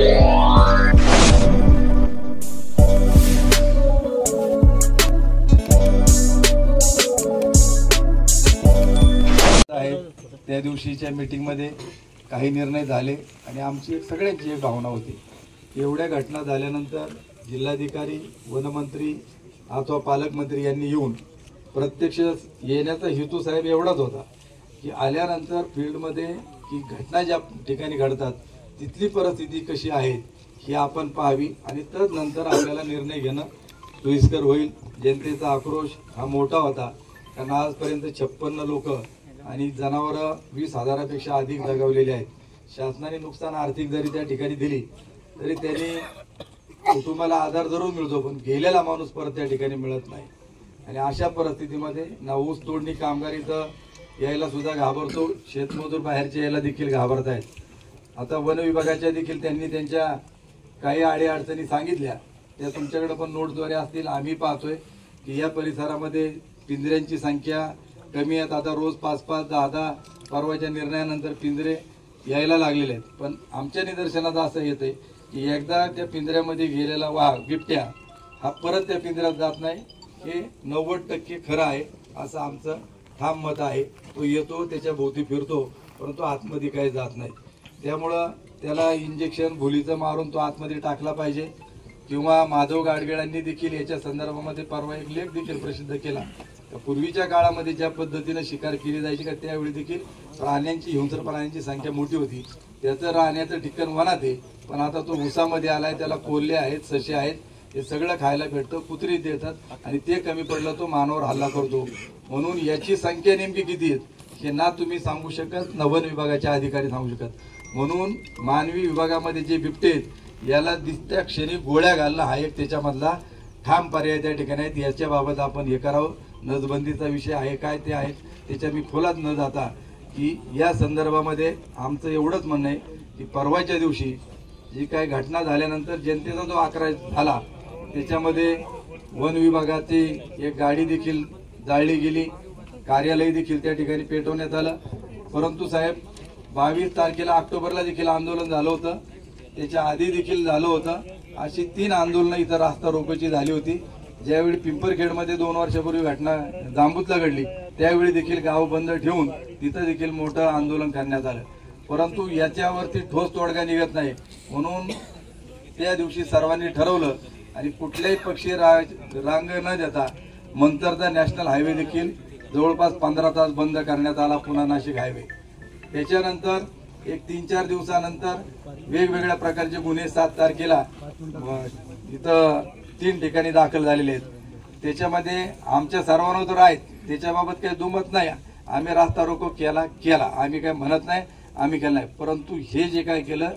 त्या दिवशीच्या मीटिंगमध्ये काही निर्णय झाले आणि आमची सगळ्यांची एक भावना होती, एवढ्या घटना झाल्यानंतर जिल्हाधिकारी, वनमंत्री अथवा पालकमंत्री यांनी येऊन प्रत्यक्ष येण्याचा हेतू साहेब एवढाच होता की आल्यानंतर फील्डमध्ये की घटना ज्या ठिकाणी घडतात तिथली परिस्थिती कशी आहे ही आपण पाहावी आणि तदनंतर आपल्याला निर्णय घेणं सोयीस्कर होईल। जनतेचा आक्रोश हा मोठा होता, कारण आजपर्यंत 56 लोक आणि जनावरं 20,000पेक्षा अधिक दगावलेले आहेत। शासनाने नुकसान आर्थिक जरी त्या ठिकाणी दिली तरी त्यांनी कुटुंबाला आधार जरूर मिळतो, पण गेलेला माणूस परत त्या ठिकाणी मिळत नाही। आणि अशा परिस्थितीमध्ये ना ऊस तोडणी कामगार इथं यायला सुद्धा घाबरतो, शेतमजूर बाहेरचे यायला देखील घाबरत आहेत। आता वन विभागाच्या देखील त्यांनी त्यांच्या काही अडीअडचणी सांगितल्या, त्या तुमच्याकडे पण नोटद्वारे असतील। आम्ही पाहतोय की या परिसरामध्ये पिंजऱ्यांची संख्या कमी आहेत, आता रोज 5-5, 10-10 परवाच्या निर्णयानंतर पिंजरे यायला लागलेले आहेत। पण आमच्या निदर्शनात असं येतंय की एकदा त्या पिंजऱ्यामध्ये गेलेला वाघ बिबट्या हा परत त्या पिंजऱ्यात जात नाही, हे 90% खरं आहे असं आमचं ठाम मत आहे। तो येतो, त्याच्या भोवती फिरतो, परंतु आतमध्ये काही जात नाही। त्यामुळं त्याला इंजेक्शन भुलीचं मारून तो आतमध्ये टाकला पाहिजे, किंवा माधव गाडगेळांनी देखील याच्या संदर्भामध्ये परवा एक लेख देखील प्रसिद्ध केला। पूर्वीच्या काळामध्ये ज्या पद्धतीने शिकार केली जायची का त्यावेळी देखील प्राण्यांची, हिंस्र प्राण्यांची संख्या मोठी होती, त्याचं राहण्याचं ठिकाण वनात आहे। पण आता तो उसामध्ये आलाय, त्याला कोल्हे आहेत, ससे आहेत, हे सगळं खायला भेटतं, कुत्री देतात आणि ते कमी पडलं तो मानवावर हल्ला करतो। म्हणून याची संख्या नेमकी किती आहे हे ना तुम्ही सांगू शकत, ना वन विभागाचे अधिकारी सांगू शकत। म्हणून मानवी विभागामध्ये जे बिबटे आहेत याला दिसत्या क्षणी गोळ्या घालणं हा एक त्याच्यामधला ठाम पर्याय त्या ठिकाणी आहेत। याच्याबाबत आपण हे करावं। नसबंदीचा विषय आहे काय ते आहे, त्याच्या मी खोलात न जाता की या संदर्भामध्ये आमचं एवढंच म्हणणं आहे की परवाच्या दिवशी जी काही घटना झाल्यानंतर जनतेचा जो आक्रोश झाला त्याच्यामध्ये वन विभागाची एक गाडी देखील जाळली गेली, कार्यालय देखील त्या ठिकाणी पेटवण्यात आलं। परंतु साहेब 22 तारखेला ऑक्टोबरला देखील आंदोलन झालं होतं, त्याच्या आधी देखील झालं होतं। अशी 3 आंदोलनं इथं रास्ता रोकोची झाली होती। ज्यावेळी पिंपरखेडमध्ये 2 वर्षापूर्वी घटना जांबूतला घडली त्यावेळी देखील गाव बंद ठेवून तिथं देखील मोठं आंदोलन करण्यात आलं, परंतु याच्यावरती ठोस तोडगा निघत नाही। म्हणून त्या दिवशी सर्वांनी ठरवलं आणि कुठल्याही पक्षी रांग न देता मंतरचा नॅशनल हायवे देखील जवळपास 15 तास बंद करण्यात आला, पुन्हा नाशिक हायवे। त्याच्यानंतर एक 3-4 दिवसानंतर वेगवेगळ्या प्रकारचे गुन्हे 7 तारखेला इथं 3 ठिकाणी दाखल झालेले आहेत। त्याच्यामध्ये आमच्या सर्वांना तर आहेत, त्याच्याबाबत काही दुमत नाही। आम्ही रास्ता रोको केला, आम्ही काय म्हणत नाही आम्ही केलं नाही, परंतु हे जे काय केलं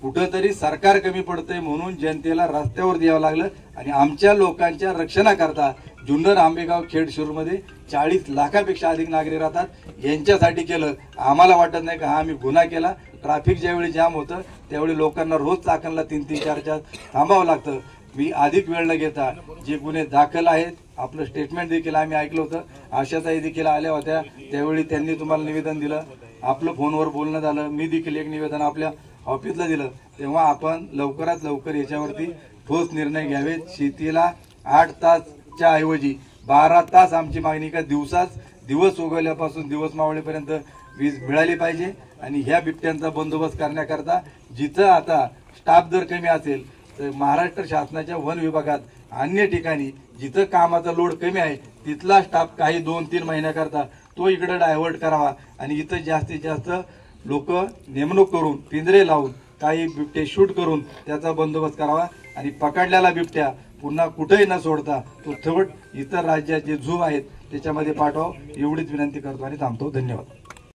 कुठंतरी सरकार कमी पडतंय म्हणून जनतेला रस्त्यावर द्यावं लागलं। आणि आमच्या लोकांच्या रक्षणाकरता जुन्नर, आंबेगाव, खेड, शिरूरमध्ये 40 लाखापेक्षा अधिक नागरिक राहतात, यांच्यासाठी केलं। आम्हाला वाटत नाही का आम्ही गुन्हा केला। ट्रॅफिक ज्यावेळी जाम होतं त्यावेळी लोकांना रोज चाकणला 3-3, 4-4 थांबावं लागतं। मी अधिक वेळ न घेता जे गुन्हे दाखल आहेत, आपलं स्टेटमेंट देखील आम्ही ऐकलं होतं, आशाताई देखील आल्या होत्या, त्यावेळी त्यांनी तुम्हाला निवेदन दिलं, आपलं फोनवर बोलणं झालं, मी देखील एक निवेदन आपल्या ऑफिसला दिलं। तेव्हा आपण लवकरात लवकर याच्यावरती ठोस निर्णय घ्यावेत। शेतीला 8 तासच्या ऐवजी 12 तास आमची मागणी का दिवस उगवल्यापासून दिवस मावळेपर्यंत वीज मिळाली पाहिजे। आणि ह्या बिबट्यांचा बंदोबस्त करण्याकरता जिथं आता स्टाफ जर कमी असेल तर महाराष्ट्र शासनाच्या वन विभागात अन्य ठिकाणी जिथं कामाचा लोड कमी आहे तिथला स्टाफ काही 2-3 महिन्याकरता तो इकडे डायव्हर्ट करावा आणि इथं जास्तीत जास्त लोक नेमणूक करून पिंजरे लावून काही बिबटे शूट करून त्याचा बंदोबस्त करावा आणि पकडलेला बिबट्या पुन्हा कुठेही न सोडता तो थेट इतर राज्यात जे झू आहेत त्याच्यामध्ये पाठवावं, एवढीच विनंती करतो आणि थांबतो। धन्यवाद।